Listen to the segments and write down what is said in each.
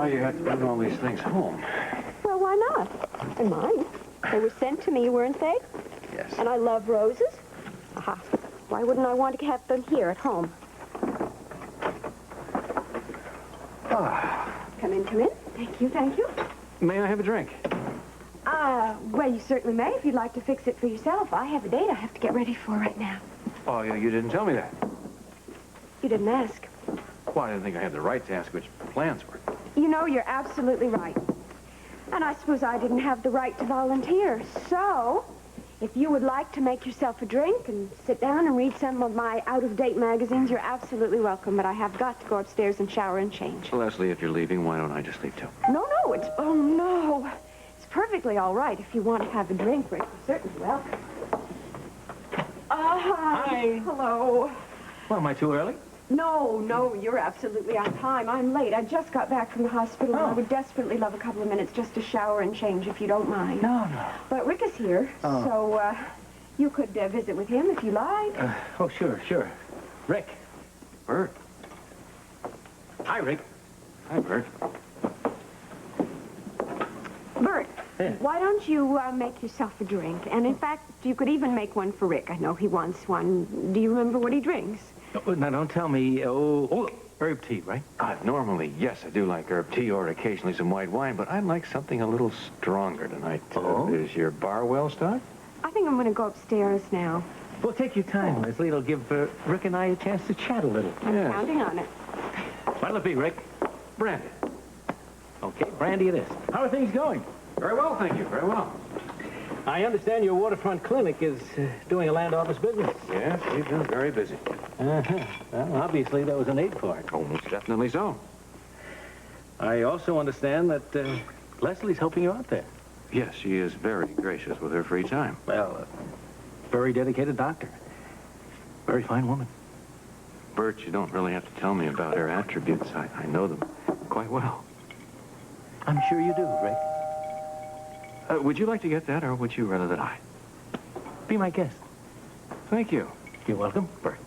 why you have to bring all these things home. Well, why not? They're mine. They were sent to me, weren't they? Yes. And I love roses. Aha. Why wouldn't I want to have them here at home? Ah. Come in, come in. Thank you, thank you. May I have a drink? Well, you certainly may if you'd like to fix it for yourself. I have a date I have to get ready for right now. Oh, you didn't tell me that. You didn't ask. Well, I didn't think I had the right to ask which plans were. You know, you're absolutely right. And I suppose I didn't have the right to volunteer. So, if you would like to make yourself a drink and sit down and read some of my out-of-date magazines, you're absolutely welcome. But I have got to go upstairs and shower and change. Lesley, if you're leaving, why don't I just leave too? No, oh, no. It's perfectly all right if you want to have a drink, Rick. You're certainly welcome. Hi. Hello. Well, am I too early? No, you're absolutely on time. I'm late. I just got back from the hospital, and I Oh. would desperately love a couple of minutes just to shower and change, if you don't mind. No. But Rick is here, Oh. so you could visit with him if you like. Oh, sure. Rick. Bert. Hi, Rick. Hi, Bert. Bert, Yeah. why don't you make yourself a drink? And in fact, you could even make one for Rick. I know he wants one. Do you remember what he drinks? Oh, now, don't tell me. Oh, herb tea, right? Normally, yes, I do like herb tea or occasionally some white wine, but I'd like something a little stronger tonight. Oh? Is your bar well stocked? I think I'm going to go upstairs now. Well, take your time, Lesley. It'll give Rick and I a chance to chat a little. I'm Yes. counting on it. What'll it be, Rick? Brandy. Okay, brandy it is. How are things going? Very well, thank you. Very well. I understand your waterfront clinic is doing a land office business. Yes, we've been very busy. Uh-huh. Well, obviously, that was a need for it. Oh, most definitely so. I also understand that Leslie's helping you out there. Yes, she is very gracious with her free time. Well, very dedicated doctor. Very fine woman. Bert, you don't really have to tell me about her attributes. I know them quite well. I'm sure you do, Rick. Would you like to get that, or would you rather that I? Be my guest. Thank you. You're welcome, Bert.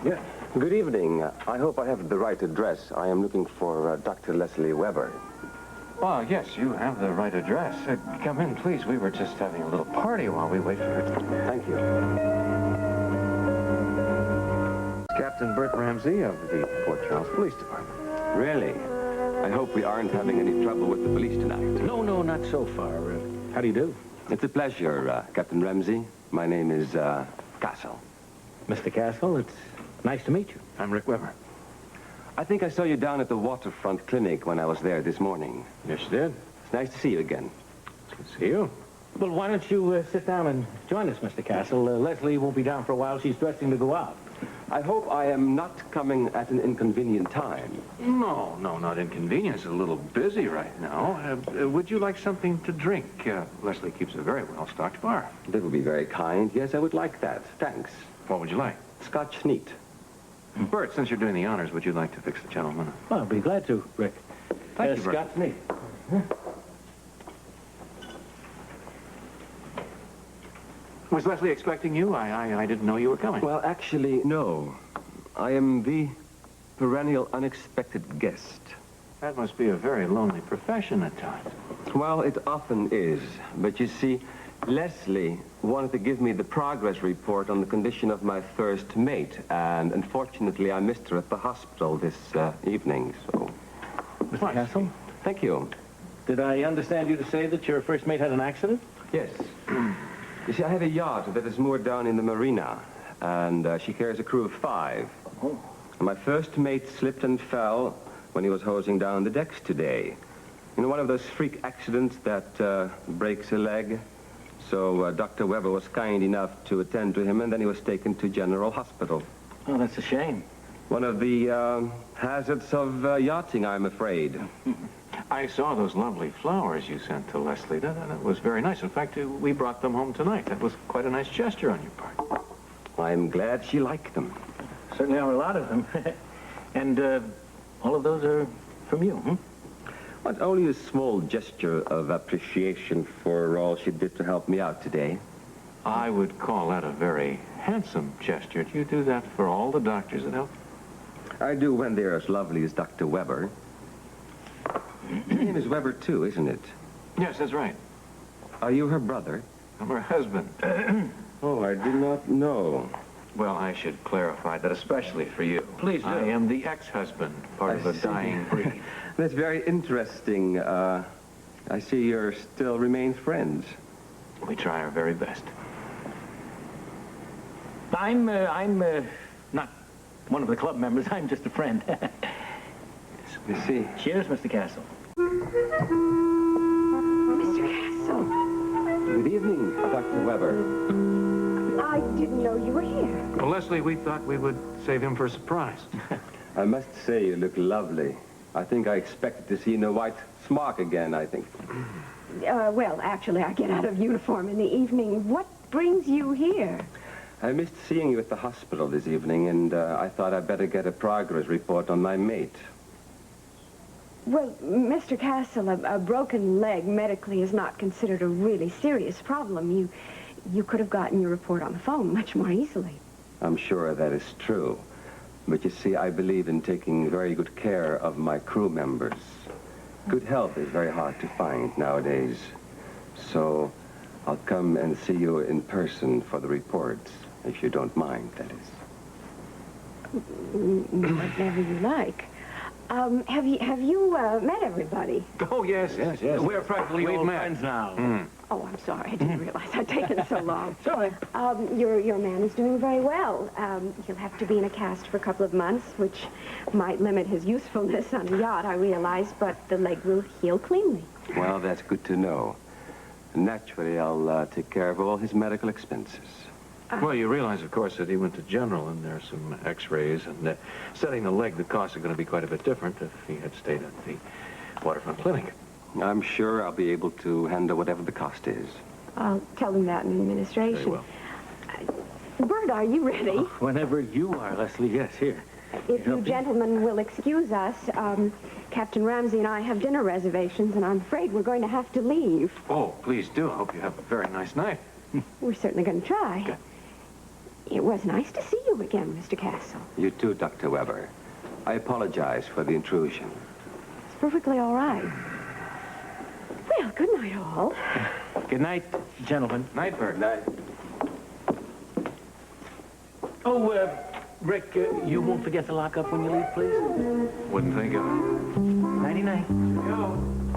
Yes. Good evening. I hope I have the right address. I am looking for Dr. Lesley Weber. Well, yes, you have the right address. Come in, please. We were just having a little party while we wait for her. Thank you. Captain Bert Ramsey of the Port Charles Police Department. Really? I hope we aren't having any trouble with the police tonight. No, not so far. How do you do? It's a pleasure, Captain Ramsey. My name is Castle. Mr. Castle, it's nice to meet you. I'm Rick Weber. I think I saw you down at the waterfront clinic when I was there this morning. Yes, you did. It's nice to see you again. Good to see you. Well, why don't you sit down and join us, Mr. Castle? Lesley won't be down for a while. She's dressing to go out. I hope I am not coming at an inconvenient time. No, not inconvenient. It's a little busy right now. Would you like something to drink? Lesley keeps a very well-stocked bar. That would be very kind. Yes, I would like that. Thanks. What would you like? Scotch neat. Bert, since you're doing the honors, would you like to fix the gentleman? Well, I'll be glad to, Rick. Thank you, Bert. Scott's neat. Was Lesley expecting you? I didn't know you were coming. Well, actually, no. I am the perennial unexpected guest. That must be a very lonely profession at times. Well, it often is. But you see, Lesley wanted to give me the progress report on the condition of my first mate. And unfortunately, I missed her at the hospital this evening, so... Mr. Castle, Thank you. did I understand you to say that your first mate had an accident? Yes. You see, I have a yacht that is moored down in the marina, and she carries a crew of 5. Oh. My first mate slipped and fell when he was hosing down the decks today. You know, one of those freak accidents that breaks a leg. So Dr. Weber was kind enough to attend to him, and then he was taken to General Hospital. Oh, that's a shame. One of the hazards of yachting, I'm afraid. I saw those lovely flowers you sent to Lesley. That was very nice. In fact, we brought them home tonight. That was quite a nice gesture on your part. I'm glad she liked them. Certainly are a lot of them. And all of those are from you, hmm? But only a small gesture of appreciation for all she did to help me out today. I would call that a very handsome gesture. Do you do that for all the doctors that help? I do when they're as lovely as Dr. Weber. Your name is Weber, too, isn't it? Yes, that's right. Are you her brother? I'm her husband. Oh, I did not know. Well, I should clarify that especially for you. Please do. I am the ex-husband, part of I a see. dying breed. That's very interesting. I see you still remain friends. We try our very best. I'm not one of the club members. I'm just a friend. You see. Cheers, Mr. Castle. Mr. Castle, Good evening, Dr. Weber. I didn't know you were here. Well, Lesley, we thought we would save him for a surprise. I must say you look lovely. I think I expected to see you in a white smock again, I think. Well, actually, I get out of uniform in the evening. What brings you here? I missed seeing you at the hospital this evening, and I thought I'd better get a progress report on my mate. Well, Mr. Castle, a broken leg medically is not considered a really serious problem. You could have gotten your report on the phone much more easily. I'm sure that is true. But you see, I believe in taking very good care of my crew members. Good health is very hard to find nowadays. So I'll come and see you in person for the reports, if you don't mind, that is. Whatever you like. Have you met everybody? Oh, yes. We're practically We've old met. friends now. Oh, I'm sorry. I didn't realize I'd taken so long. Sorry. Your man is doing very well. He'll have to be in a cast for a couple of months, which might limit his usefulness on a yacht, I realize, but the leg will heal cleanly. Well, that's good to know. Naturally, I'll take care of all his medical expenses. Well, you realize, of course, that he went to General, and there's some x-rays, and setting the leg, the costs are going to be quite a bit different if he had stayed at the waterfront clinic. I'm sure I'll be able to handle whatever the cost is. I'll tell him that in administration. Very well. Bert, are you ready? Whenever you are, Lesley. Yes, here. If you gentlemen will excuse us, Captain Ramsey and I have dinner reservations, and I'm afraid we're going to have to leave. Oh, please do. I hope you have a very nice night. We're certainly going to try. Okay. It was nice to see you again, Mr. Castle. You too, Dr. Weber. I apologize for the intrusion. It's perfectly all right. Well, good night, all. Good night, gentlemen. Night, Bert. Oh, Rick, you won't forget to lock up when you leave, please? Wouldn't think of it. Nighty-night.